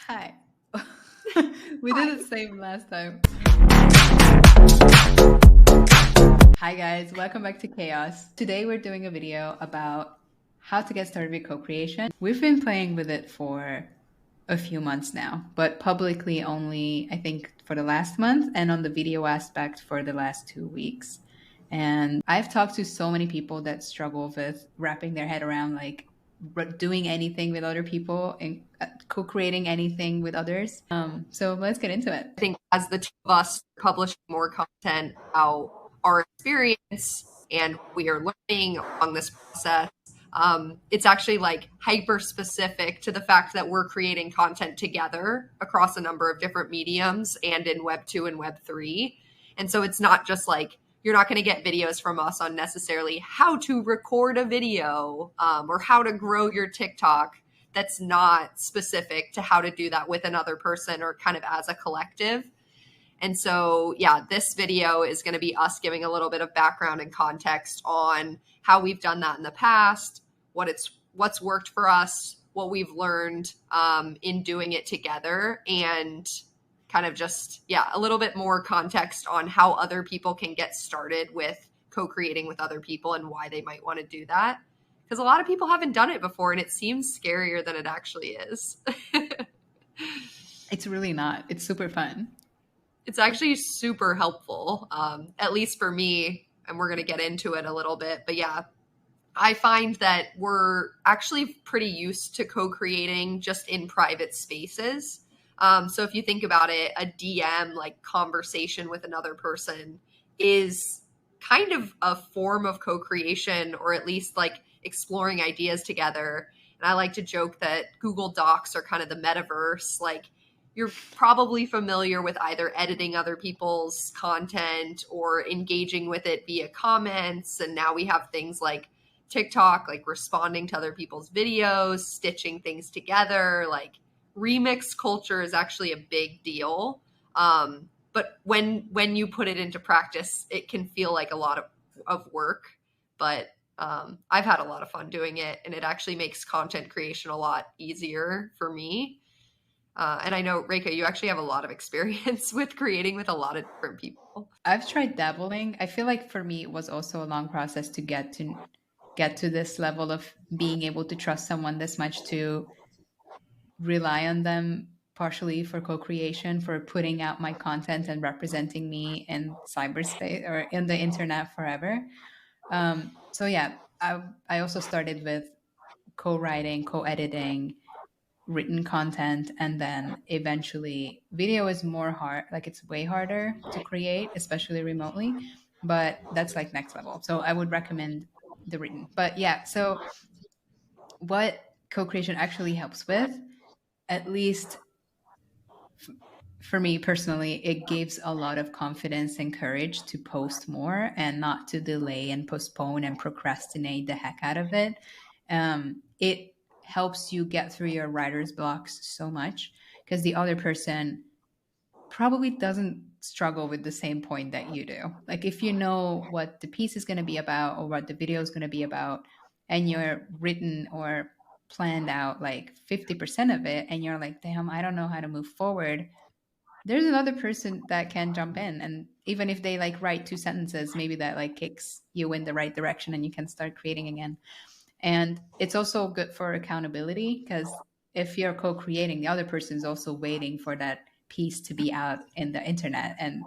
Hi. We Hi. did the same last time. Hi guys, welcome back to Chaos. Today we're doing a video about how to get started with co-creation. We've been playing with it for a few months now, but publicly only, I think, for the last month, and on the video aspect for the last 2 weeks. And I've talked to so many people that struggle with wrapping their head around like doing anything with other people and co-creating anything with others. So let's get into it. I think as the two of us publish more content about our experience and we are learning along this process, it's actually like hyper specific to the fact that we're creating content together across a number of different mediums and in Web 2 and Web 3. And so it's not just like you're not going to get videos from us on necessarily how to record a video or how to grow your TikTok. That's not specific to how to do that with another person or kind of as a collective. And so, yeah, this video is going to be us giving a little bit of background and context on how we've done that in the past, what's worked for us, what we've learned in doing it together, and kind of just, yeah, a little bit more context on how other people can get started with co-creating with other people and why they might want to do that. Because a lot of people haven't done it before and it seems scarier than it actually is. It's really not. It's super fun. It's actually super helpful, at least for me. And we're going to get into it a little bit. But yeah, I find that we're actually pretty used to co-creating just in private spaces. So if you think about it, a DM, like conversation with another person, is kind of a form of co-creation, or at least like exploring ideas together. And I like to joke that Google Docs are kind of the metaverse. Like, you're probably familiar with either editing other people's content or engaging with it via comments. And now we have things like TikTok, like responding to other people's videos, stitching things together. Like, remix culture is actually a big deal. But when you put it into practice, it can feel like a lot of work. But I've had a lot of fun doing it, and it actually makes content creation a lot easier for me. And I know, Reika, you actually have a lot of experience with creating with a lot of different people. I've tried dabbling. I feel like for me it was also a long process to get to this level of being able to trust someone this much to rely on them partially for co-creation, for putting out my content and representing me in cyberspace or in the internet forever. So yeah, I also started with co-writing, co-editing, written content, and then eventually video is more hard, like it's way harder to create, especially remotely, but that's like next level. So I would recommend the written. But yeah, so what co-creation actually helps with, at least for me personally, it gives a lot of confidence and courage to post more and not to delay and postpone and procrastinate the heck out of it. It helps you get through your writer's blocks so much because the other person probably doesn't struggle with the same point that you do. Like if you know what the piece is going to be about or what the video is going to be about, and you're written or planned out like 50% of it, and you're like, damn, I don't know how to move forward, there's another person that can jump in, and even if they like write 2 sentences, maybe that like kicks you in the right direction and you can start creating again. And it's also good for accountability because if you're co-creating, the other person is also waiting for that piece to be out in the internet and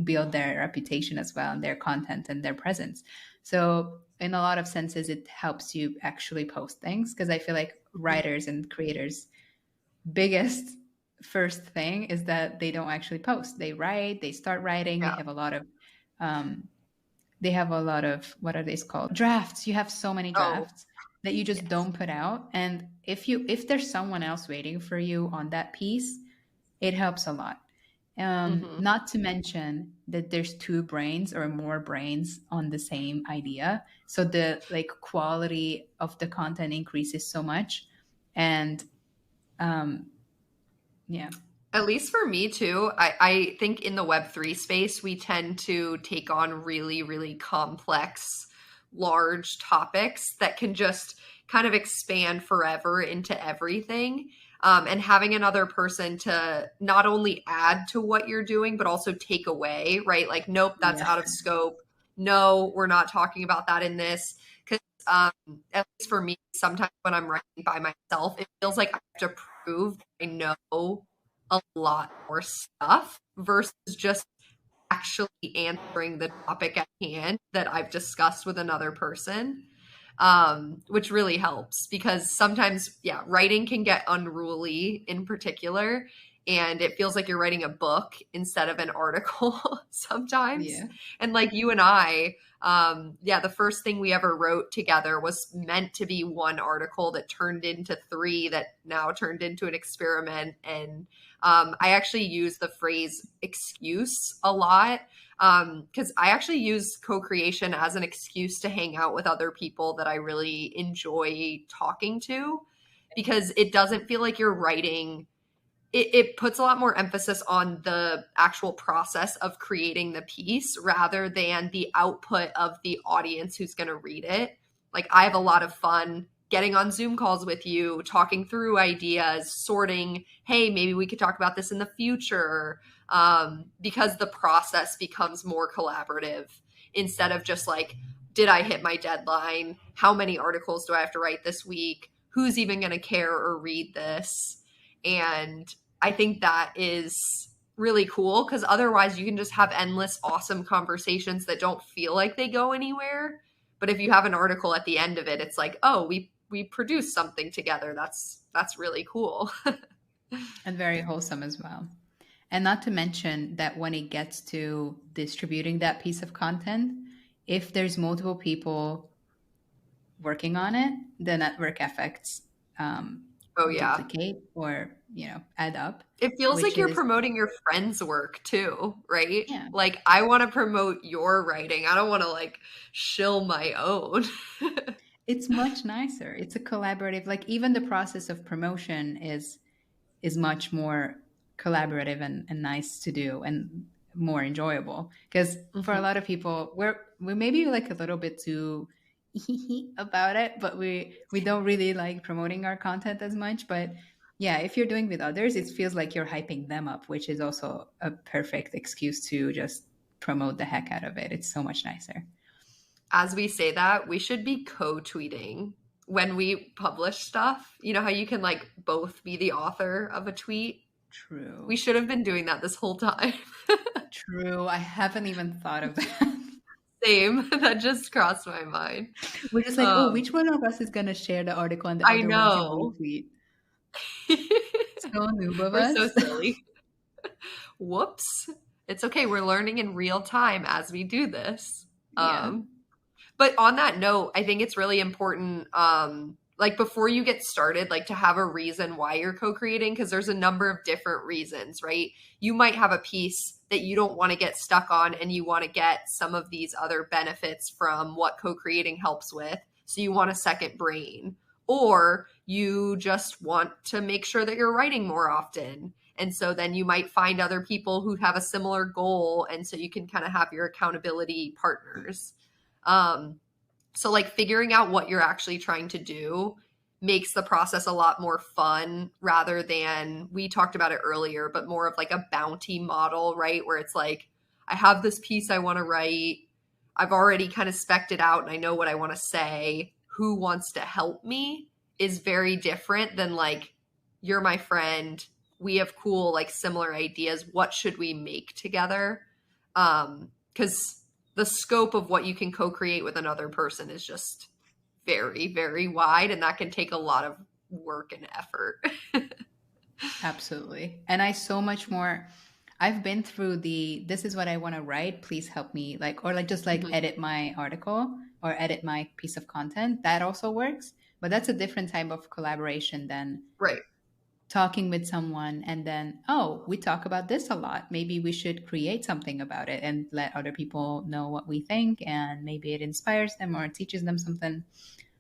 build their reputation as well and their content and their presence. So in a lot of senses it helps you actually post things, because I feel like writers and creators biggest first thing is that they don't actually post. They write, they start writing, Yeah. um, they have a lot of, what are these called, drafts. You have so many Oh, drafts that you just yes. don't put out, and if there's someone else waiting for you on that piece, it helps a lot. Mm-hmm. Not to mention that there's two brains or more brains on the same idea, so the like quality of the content increases so much. And um, yeah. At least for me too, I think in the Web3 space, we tend to take on really, really complex, large topics that can just kind of expand forever into everything. and having another person to not only add to what you're doing, but also take away, right? Like, nope, that's Yeah. out of scope. No, we're not talking about that in this. Because at least for me, sometimes when I'm writing by myself, it feels like I have to prove that I know a lot more stuff versus just actually answering the topic at hand that I've discussed with another person, which really helps because sometimes, yeah, writing can get unruly in particular. And it feels like you're writing a book instead of an article sometimes. Yeah. And like you and I, yeah, the first thing we ever wrote together was meant to be one article that turned into three that now turned into an experiment. And I actually use the phrase excuse a lot because I actually use co-creation as an excuse to hang out with other people that I really enjoy talking to because it doesn't feel like you're writing. It puts a lot more emphasis on the actual process of creating the piece rather than the output of the audience who's going to read it. Like I have a lot of fun getting on Zoom calls with you, talking through ideas, sorting, hey, maybe we could talk about this in the future, because the process becomes more collaborative instead of just like, did I hit my deadline? How many articles do I have to write this week? Who's even going to care or read this? And I think that is really cool because otherwise you can just have endless awesome conversations that don't feel like they go anywhere. But if you have an article at the end of it, it's like, oh, we produced something together. That's really cool. And very wholesome as well. And not to mention that when it gets to distributing that piece of content, if there's multiple people working on it, the network effects Oh yeah. duplicate or add up, It feels which like you're is promoting your friend's work too, right? yeah, Like I want to promote your writing. I don't want to like shill my own. it's much nicer. It's a collaborative. Like even the process of promotion is much more collaborative and nice to do and more enjoyable because for a Mhm. lot of people we maybe like a little bit too about it, but we don't really like promoting our content as much. But yeah, if you're doing with others, it feels like you're hyping them up, which is also a perfect excuse to just promote the heck out of it. It's so much nicer. As we say that, we should be co-tweeting when we publish stuff. You know how you can like both be the author of a tweet? We True. should have been doing that this whole time. True. I haven't even thought of that. Same. That just crossed my mind. We're just like, oh, Um, which one of us is going to share the article and the I other one can know. retweet? So noob of We're so us. silly. Whoops. It's okay. We're learning in real time as we do this. Yeah, Um, But on that note, I think it's really important, like before you get started, like to have a reason why you're co-creating, because there's a number of different reasons, right? You might have a piece that you don't want to get stuck on and you want to get some of these other benefits from what co-creating helps with. So you want a second brain, or you just want to make sure that you're writing more often. And so then you might find other people who have a similar goal. And so you can kind of have your accountability partners. Um, so like figuring out what you're actually trying to do makes the process a lot more fun rather than we talked about it earlier, but more of like a bounty model, right? Where it's like, I have this piece I want to write. I've already kind of spec'd it out and I know what I want to say. Who wants to help me is very different than like, you're my friend. We have cool, like similar ideas. What should we make together? Because the scope of what you can co-create with another person is just very, very wide, and that can take a lot of work and effort. absolutely. And I so much more. I've been through the this is what I want to write. Please help me. Like, or like just like Mhm. edit my article or edit my piece of content. That also works. But that's a different type of collaboration than Right. talking with someone and then, oh, we talk about this a lot. Maybe we should create something about it and let other people know what we think. And maybe it inspires them or teaches them something.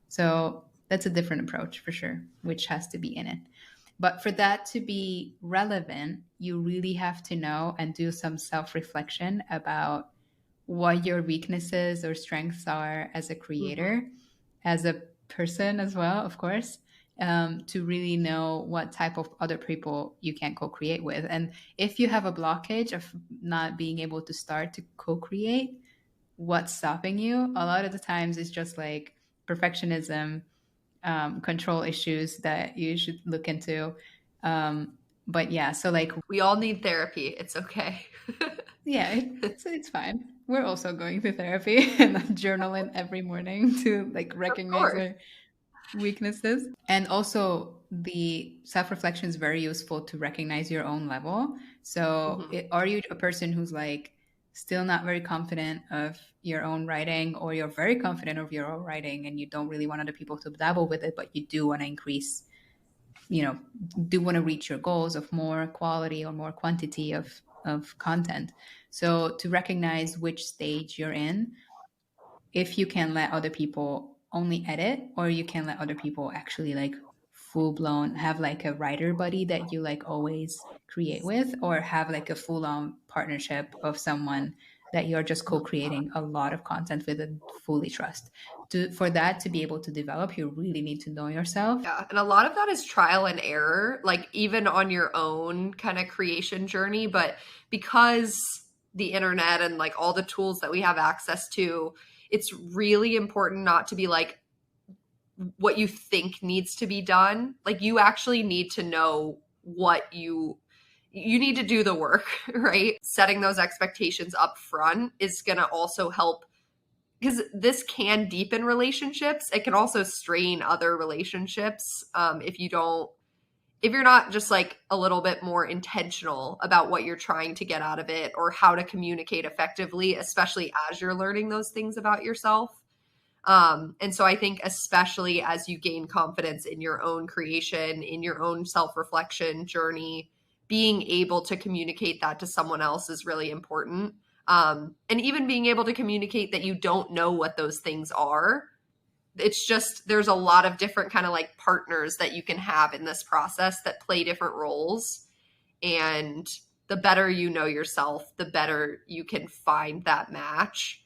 So that's a different approach for sure, which has to be in it. But for that to be relevant, you really have to know and do some self reflection about what your weaknesses or strengths are as a Mhm. creator, as a person as well, of course, to really know what type of other people you can co-create with. And if you have a blockage of not being able to start to co-create, what's stopping you? A lot of the times it's just like perfectionism, control issues that you should look into. But yeah, so like, We all need therapy. It's okay. yeah, it's fine. We're also going to therapy and I'm journaling every morning to like Of recognize course. our weaknesses. And also, the self reflection is very useful to recognize your own level. So, Mhm. are you a person who's like still not very confident of your own writing, or you're very confident of your own writing and you don't really want other people to dabble with it, but you do want to increase, you know, do want to reach your goals of more quality or more quantity of content? So, to recognize which stage you're in, if you can let other people only edit, or you can let other people actually like full blown have like a writer buddy that you like always create with, or have like a full on partnership of someone that you're just co-creating a lot of content with and fully trust. For that to be able to develop, you really need to know yourself. Yeah. And a lot of that is trial and error, like even on your own kind of creation journey. But because the internet and like all the tools that we have access to, it's really important not to be like what you think needs to be done. Like you actually need to know what you need to do the work, right? Setting those expectations up front is going to also help because this can deepen relationships. It can also strain other relationships if you don't, if you're not just like a little bit more intentional about what you're trying to get out of it or how to communicate effectively, especially as you're learning those things about yourself. And so I think, especially as you gain confidence in your own creation, in your own self reflection journey, being able to communicate that to someone else is really important. And even being able to communicate that you don't know what those things are. It's just there's a lot of different kind of like partners that you can have in this process that play different roles. And the better you know yourself, the better you can find that match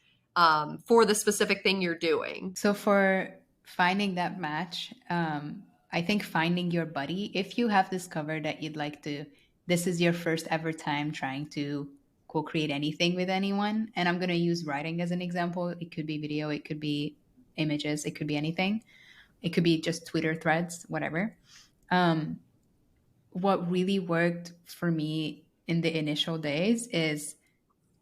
for the specific thing you're doing. So for finding that match, I think finding your buddy, if you have discovered that you'd like to, this is your first ever time trying to co-create anything with anyone. And I'm going to use writing as an example. It could be video, it could be images, it could be anything. It could be just Twitter threads, whatever. Um, what really worked for me in the initial days is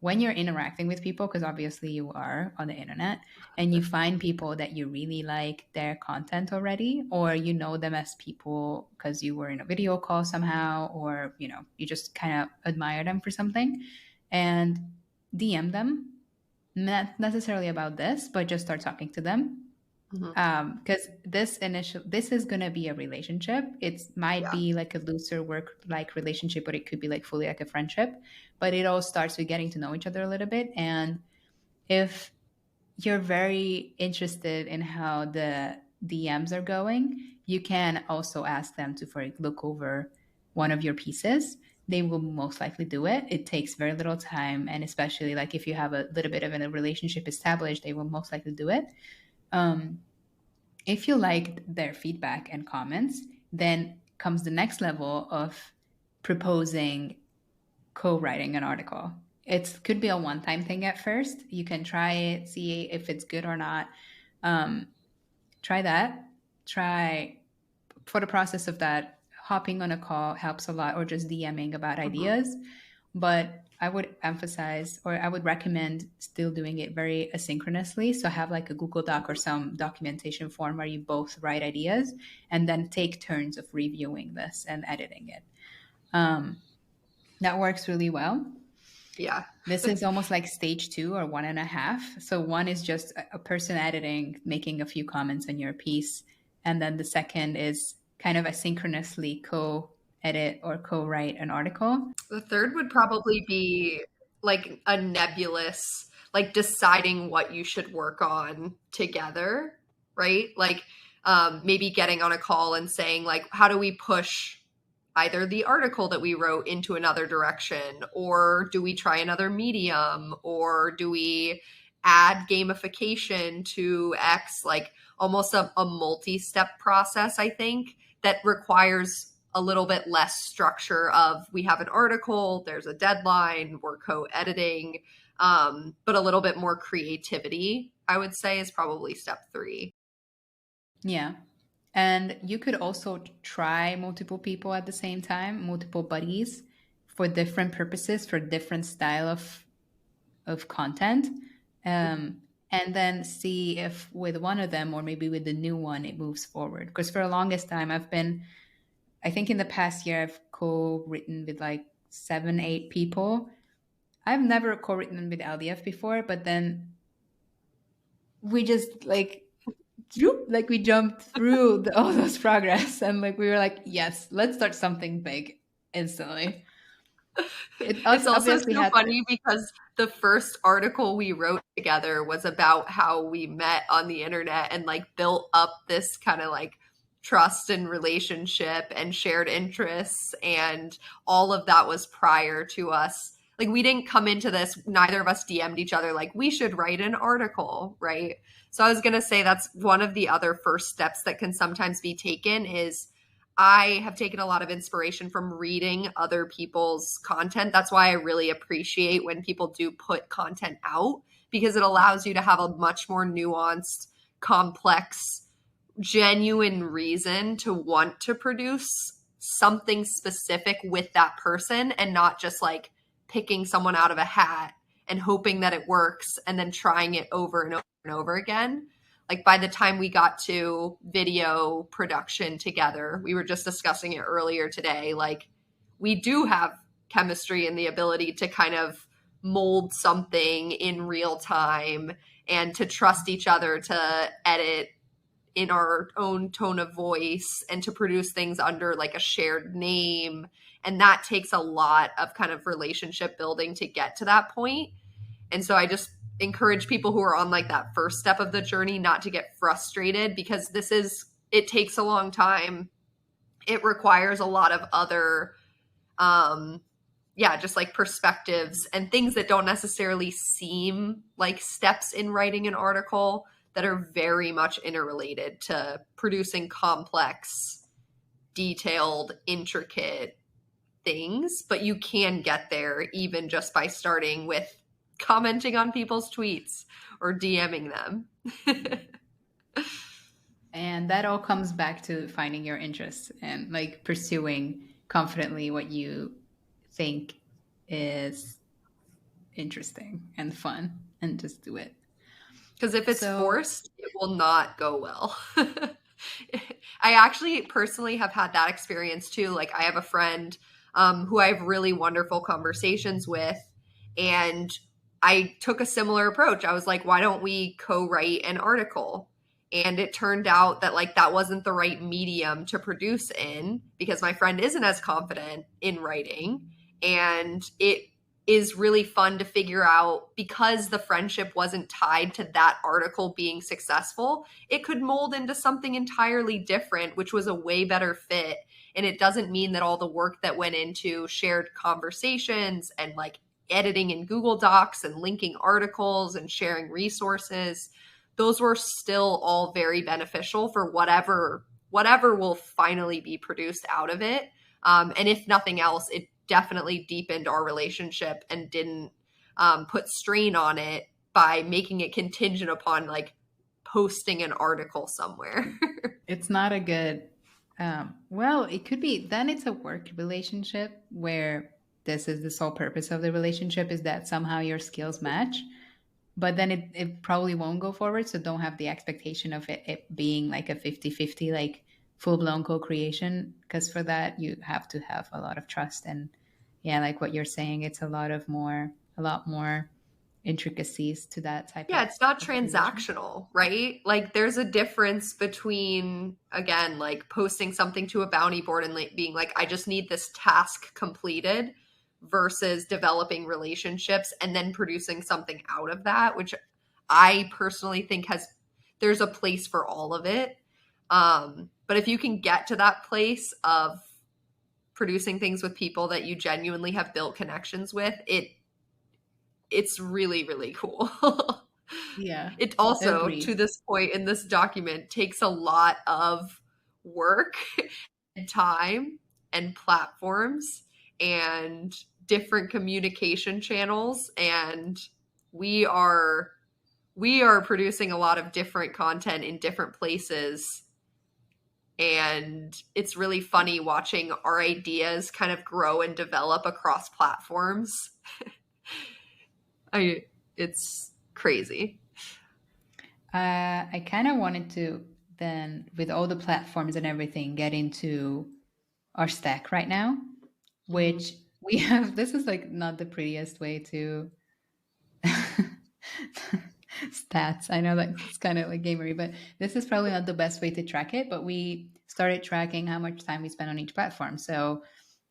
when you're interacting with people, because obviously you are on the internet, and you find people that you really like their content already, or you know them as people because you were in a video call somehow, or you just kind of admire them for something, and DM them, not necessarily about this, but just start talking to them. Mhm. Because this is gonna be a relationship. It might Yeah. be like a looser work like relationship, but it could be like fully like a friendship. But it all starts with getting to know each other a little bit. And if you're very interested in how the DMs are going, you can also ask them to look over one of your pieces. They will most likely do it. It takes very little time, and especially like if you have a little bit of a relationship established, they will most likely do it. Um, if you liked their feedback and comments, then comes the next level of proposing co-writing an article. It could be a one-time thing at first. You can try it, see if it's good or not. Um, Try that. Try for the process of that. Hopping on a call helps a lot, or just DMing about Mhm. ideas. But I would emphasize, or I would recommend still doing it very asynchronously. So have like a Google Doc or some documentation form where you both write ideas and then take turns of reviewing this and editing it. Um, that works really well. Yeah. This is almost like stage two or one and a half. So one is just a person editing, making a few comments on your piece. And then the second is kind of asynchronously co-edit or co-write an article. The third would probably be like a nebulous, like deciding what you should work on together, right? Like maybe getting on a call and saying, like, how do we push either the article that we wrote into another direction, or do we try another medium, or do we add gamification to X? Like, almost a multi-step process, I think, that requires a little bit less structure of we have an article, there's a deadline, we're co-editing, but a little bit more creativity, I would say, is probably step 3. Yeah. And you could also try multiple people at the same time, multiple buddies for different purposes, for different style of content. And then see if with one of them or maybe with the new one it moves forward. Because for the longest time I think in the past year I've co-written with like 7, 8 people. I've never co-written with LDF before, but then we just like we jumped through all those progress and like we were like, yes, let's start something big instantly. It's also Obviously so had to. funny because the first article we wrote together was about how we met on the internet and like built up this kind of like trust and relationship and shared interests, and all of that was prior to us. Like we didn't come into this, neither of us DM'd each other like we should write an article, right? So I was going to say that's one of the other first steps that can sometimes be taken is I have taken a lot of inspiration from reading other people's content. That's why I really appreciate when people do put content out, because it allows you to have a much more nuanced, complex, genuine reason to want to produce something specific with that person, and not just like picking someone out of a hat and hoping that it works and then trying it over and over and over again. Like by the time we got to video production together, we were just discussing it earlier today, like we do have chemistry and the ability to kind of mold something in real time and to trust each other to edit in our own tone of voice and to produce things under like a shared name. And that takes a lot of kind of relationship building to get to that point. And so I just encourage people who are on like that first step of the journey not to get frustrated, because it takes a long time. It requires a lot of other, just like perspectives and things that don't necessarily seem like steps in writing an article that are very much interrelated to producing complex, detailed, intricate things. But you can get there even just by starting with commenting on people's tweets or DMing them. And that all comes back to finding your interests and like pursuing confidently what you think is interesting and fun, and just do it. Because if it's forced, it will not go well. I actually personally have had that experience too. Like I have a friend who I have really wonderful conversations with, and I took a similar approach. I was like, why don't we co-write an article? And it turned out that like that wasn't the right medium to produce in, because my friend isn't as confident in writing. And it is really fun to figure out, because the friendship wasn't tied to that article being successful, it could mold into something entirely different, which was a way better fit. And it doesn't mean that all the work that went into shared conversations and like editing in Google Docs and linking articles and sharing resources, those were still all very beneficial for whatever will finally be produced out of it. And if nothing else, it definitely deepened our relationship and didn't put strain on it by making it contingent upon like posting an article somewhere. It's not a good, well, it could be, then it's a work relationship where this is the sole purpose of the relationship, is that somehow your skills match. But then it probably won't go forward. So don't have the expectation of it being like a 50-50, like full-blown co-creation, because for that you have to have a lot of trust. And yeah, like what you're saying, it's a lot more intricacies to that type of. It's not transactional, right? Like there's a difference between, again, like posting something to a bounty board and like being like, I just need this task completed, versus developing relationships and then producing something out of that, which I personally think there's a place for all of it. But if you can get to that place of producing things with people that you genuinely have built connections with, it's really, really cool. Yeah. It also, Agreed. to this point in this document, takes a lot of work and time and platforms and different communication channels, and we are we are producing a lot of different content in different places, and it's really funny watching our ideas kind of grow and develop across platforms. I It's crazy. I kind of wanted to then, with all the platforms and everything, get into our stack right now, Mhm. which we have. This is like not the prettiest way to stats. I know that it's kind of like gamery, but this is probably not the best way to track it. But we started tracking how much time we spend on each platform. So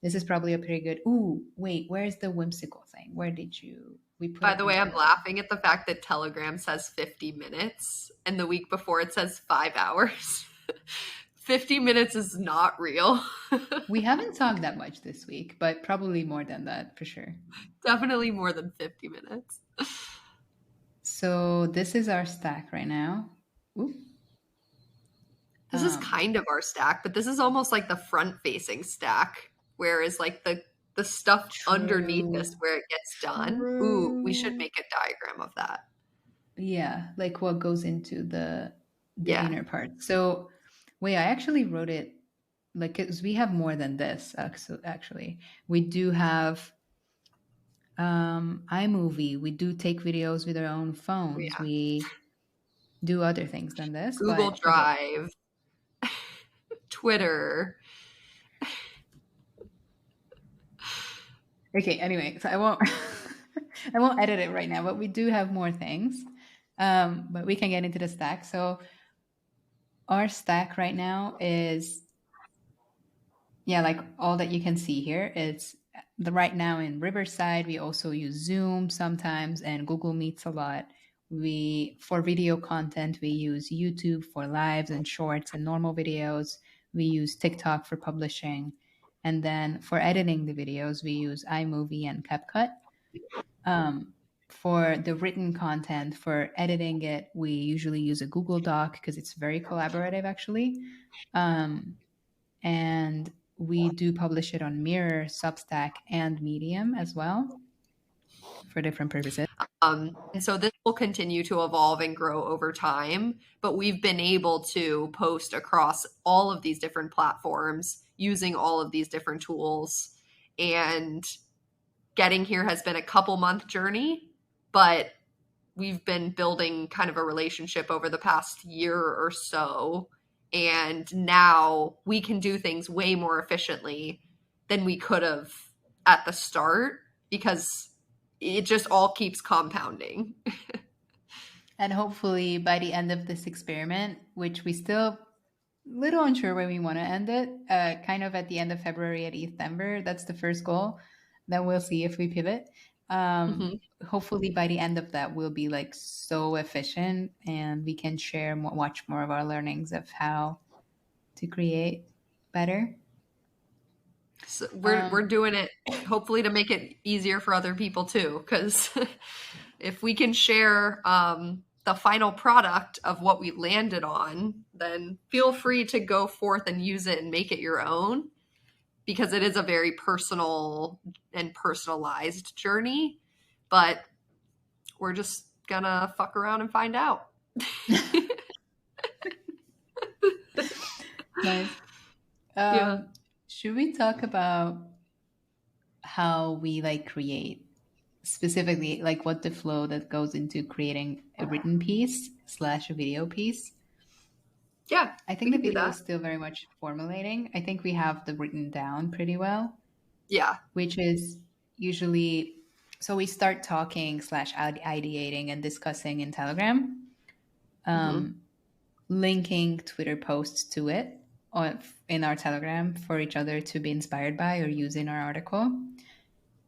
this is probably a pretty good. Ooh, wait, where's the whimsical thing? Where did you? We put By it the way, into I'm the. laughing at the fact that Telegram says 50 minutes and the week before it says 5 hours. 50 minutes is not real. We haven't talked that much this week, but probably more than that for sure. Definitely more than 50 minutes. So this is our stack right now. Ooh. This is Um, kind of our stack, but this is almost like the front facing stack, whereas like the stuff underneath true. this where it gets done. Ooh, we should True. make a diagram of that. Yeah, like what goes into the Yeah. inner part. So, wait, I actually wrote it like, 'cause we have more than this. Actually, we do have iMovie. We do take videos with our own phones. Yeah. We do other things than this. Google But okay, Drive, Twitter. okay. Anyway, so I won't I won't edit it right now. But we do have more things. But we can get into the stack. So our stack right now is, yeah, like all that you can see here. It's the right now in Riverside. We also use Zoom sometimes and Google Meets a lot. We for video content we use YouTube for lives and shorts and normal videos. We use TikTok for publishing, and then for editing the videos we use iMovie and CapCut. Um, for the written content, for editing it, we usually use a Google Doc because it's very collaborative actually. Um, and we do publish it on Mirror, Substack, and Medium as well for different purposes. And so this will continue to evolve and grow over time, but we've been able to post across all of these different platforms using all of these different tools. And getting here has been a couple month journey, but we've been building kind of a relationship over the past year or so. And now we can do things way more efficiently than we could have at the start because it just all keeps compounding. And hopefully by the end of this experiment, which we still little unsure where we want to end it, kind of at the end of February at Ether, that's the first goal. Then we'll see if we pivot. Mhm. Hopefully by the end of that, we'll be like so efficient and we can share more, watch more of our learnings of how to create better. So we're Um, doing it hopefully to make it easier for other people too, because if we can share the final product of what we landed on, then feel free to go forth and use it and make it your own, because it is a very personal and personalized journey. But we're just gonna fuck around and find out. nice. Yeah. Should we talk about how we like create specifically like what the flow that goes into creating a written piece slash a video piece? Yeah, I we think the can do video that. is still very much formulating. I think we have the written down pretty well, Yeah. which is usually so we start talking slash ideating and discussing in Telegram, Hmm. um, linking Twitter posts to it or in our Telegram for each other to be inspired by or use in our article.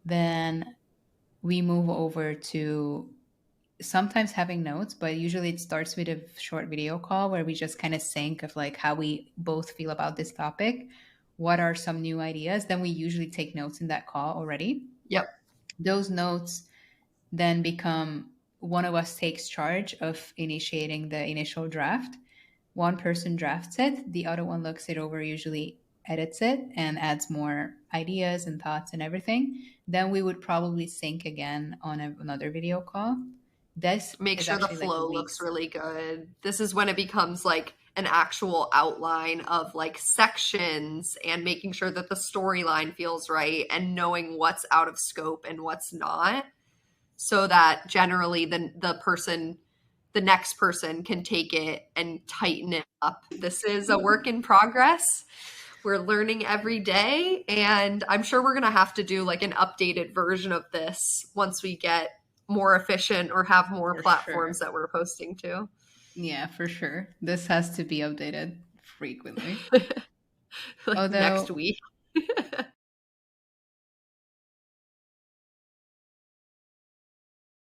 Then we move over to sometimes having notes, but usually it starts with a short video call where we just kind of think of like how we both feel about this topic. What are some new ideas? Then we usually take notes in that call already. Yep. Those notes then become one of us takes charge of initiating the initial draft. One person drafts it, the other one looks it over, usually edits it, and adds more ideas and thoughts and everything. Then we would probably sync again on another video call. This Make is sure the actually like flow looks weeks. really good. This is when it becomes like an actual outline of like sections and making sure that the storyline feels right and knowing what's out of scope and what's not, so that generally the next person can take it and tighten it up. This is a work in progress. We're learning every day, and I'm sure we're going to have to do like an updated version of this once we get more efficient or have more For platforms sure. that we're posting to. Yeah, for sure. This has to be updated frequently. Like next Although week.